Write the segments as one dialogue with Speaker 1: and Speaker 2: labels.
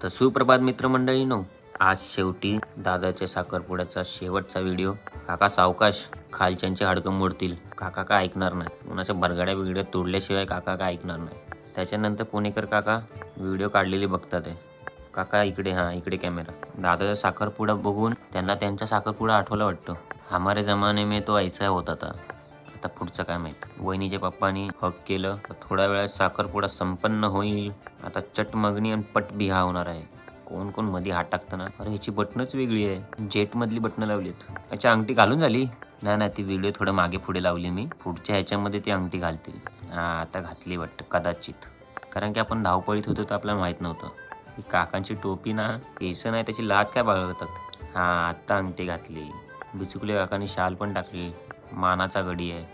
Speaker 1: तर सुप्रभात मित्रमंडळीनो, आज शेवटी दादाच्या साखरपुड्याचा शेवटचा व्हिडिओ. काका सावकाश, खालच्यांचे हाडकं मोडतील. काका काय ऐकणार नाही, कुणाच्या बरगाड्या बिगड्या तोडल्याशिवाय काका काय ऐकणार नाही. त्याच्यानंतर पुणेकर काका व्हिडिओ काढलेली बघतात आहे. काका इकडे, हां इकडे कॅमेरा. दादाचा साखरपुडा बघून त्यांना त्यांचा साखरपुडा आठवला वाटतं. हमारे जमाने में तो ऐसा होता था. आता पुढचं काय माहीत. वहिनीच्या पप्पानी हक केलं. थोड्या वेळात साखरपुडा संपन्न होईल. आता चटमगणी आणि पट बिहा होणार आहे. कोण कोण मध्ये हात टाकतं ना, अरे ह्याची बटनच वेगळी आहे, जेट मधली बटणं लावलीत. त्याची अंगठी घालून झाली नाही, ती व्हिडिओ थोडं मागे पुढे लावली मी. पुढच्या ह्याच्यामध्ये ती अंगठी घालतील. आता घातली वाटतं कदाचित, कारण की आपण धावपळीत होतो तर आपल्याला माहीत नव्हतं. ही काकांची टोपी ना, केस नाही त्याची लाज काय बाळगतात. आता अंगठी घातली. बिचुकले काकांनी शाल पण टाकली. मानाचा गडी आहे.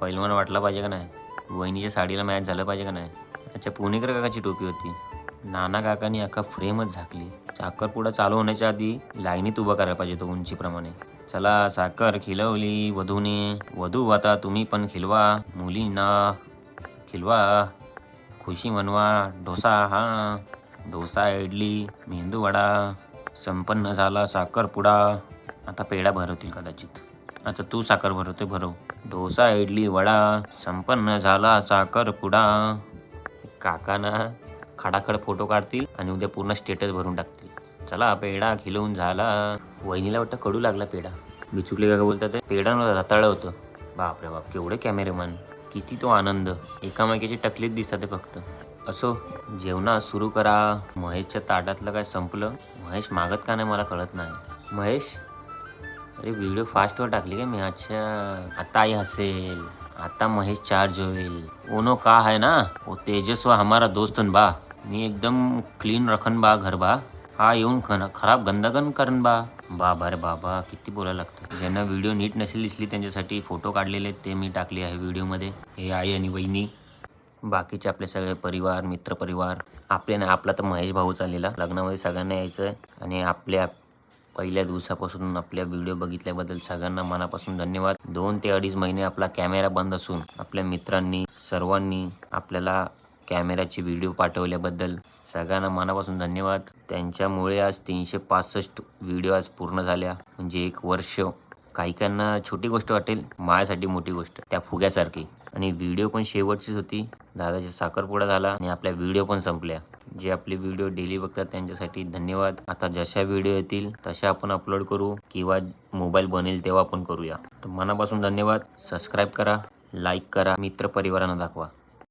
Speaker 1: पैलवान वाटला पाहिजे का नाही. वहिनीच्या साडीला मॅच झालं पाहिजे का नाही. अच्छा, पुणेकर काकाची टोपी होती. नाना काकांनी अख्खा फ्रेमच झाकली. साखरपुडा चालू होण्याच्या आधी लाईनीत उभं करायला पाहिजे तो उंचीप्रमाणे. चला साखर खिलवली वधूने. वधू आता तुम्ही पण खिलवा. मुलींना खिलवा, खुशी मनवा. डोसा, डोसा, इडली, मेंदू वडा. संपन्न झाला साखरपुडा. आता पेढा भरवतील कदाचित. आता तू साखर भरवते, भरव. डोसा, इडली, वडा. संपन्न झाला साखरपुडा. काकांना खडाखड फोटो काढतील आणि उद्या पूर्ण स्टेटस भरून टाकतील. चला पेढा खिलवून झाला. वहिनीला वाटतं कडू लागला पेढा. बिचुकले काका बोलतात पेढा नव्हतं, रताळं होतं. बापरे बाप, केवढे कॅमेरेमॅन, किती तो आनंद. एकामेकीची टकलीच दिसतात फक्त. असो, जेवणा सुरू करा. महेशच्या ताटातलं काय संपलं. महेश मागत का नाही मला कळत नाही. महेश, अरे व्हिडिओ फास्टवर टाकली काय मी. अच्छा, आता आई हसेल. आता महेश चार्ज होईल. ओनो का है ना, वो तेजस्वा हमारा दोस्तन बा. मी एकदम क्लीन रखन बा घर बा. हा येऊन खराब गंदगन करन बा. बाबा रे बाबा, किती बोलायला लागतं. ज्यांना व्हिडिओ नीट नसेल दिसली त्यांच्यासाठी फोटो काढलेले ते मी टाकले आहे व्हिडिओमध्ये. हे आई आणि वहिनी, बाकीचे आपले सगळे परिवार, मित्रपरिवार. आपले ना, आपला तर महेश भाऊ चाललेला. लग्नामध्ये सगळ्यांना यायचं आहे. आणि आपल्या पहिल्या दिवसापासून आपल्या व्हिडिओ बघितल्याबद्दल सगळ्यांना मनापासून धन्यवाद. 2 ते 2.5 महिने आपला कॅमेरा बंद असून आपल्या मित्रांनी सर्वांनी आपल्याला कॅमेऱ्याची व्हिडिओ पाठवल्याबद्दल सगळ्यांना मनापासून धन्यवाद. त्यांच्यामुळे आज 365 व्हिडिओ आज पूर्ण झाल्या. म्हणजे 1 वर्ष. काहीकांना छोटी गोष्ट वाटेल, माझ्यासाठी मोठी गोष्ट. त्या फुग्यासारखी. आणि व्हिडिओ पण शेवटचीच होती. दादाचा साखरपुडा झाला आणि आपल्या व्हिडिओ पण संपल्या. जे आपले व्हिडिओ डेली बघतात त्यांच्यासाठी धन्यवाद. आता जशा व्हिडिओ येतील तशा आपण अपलोड करू, किंवा मोबाईल बनेल तेव्हा आपण करूया. तर मनापासून धन्यवाद. सबस्क्राईब करा, लाईक करा, मित्रपरिवारांना दाखवा.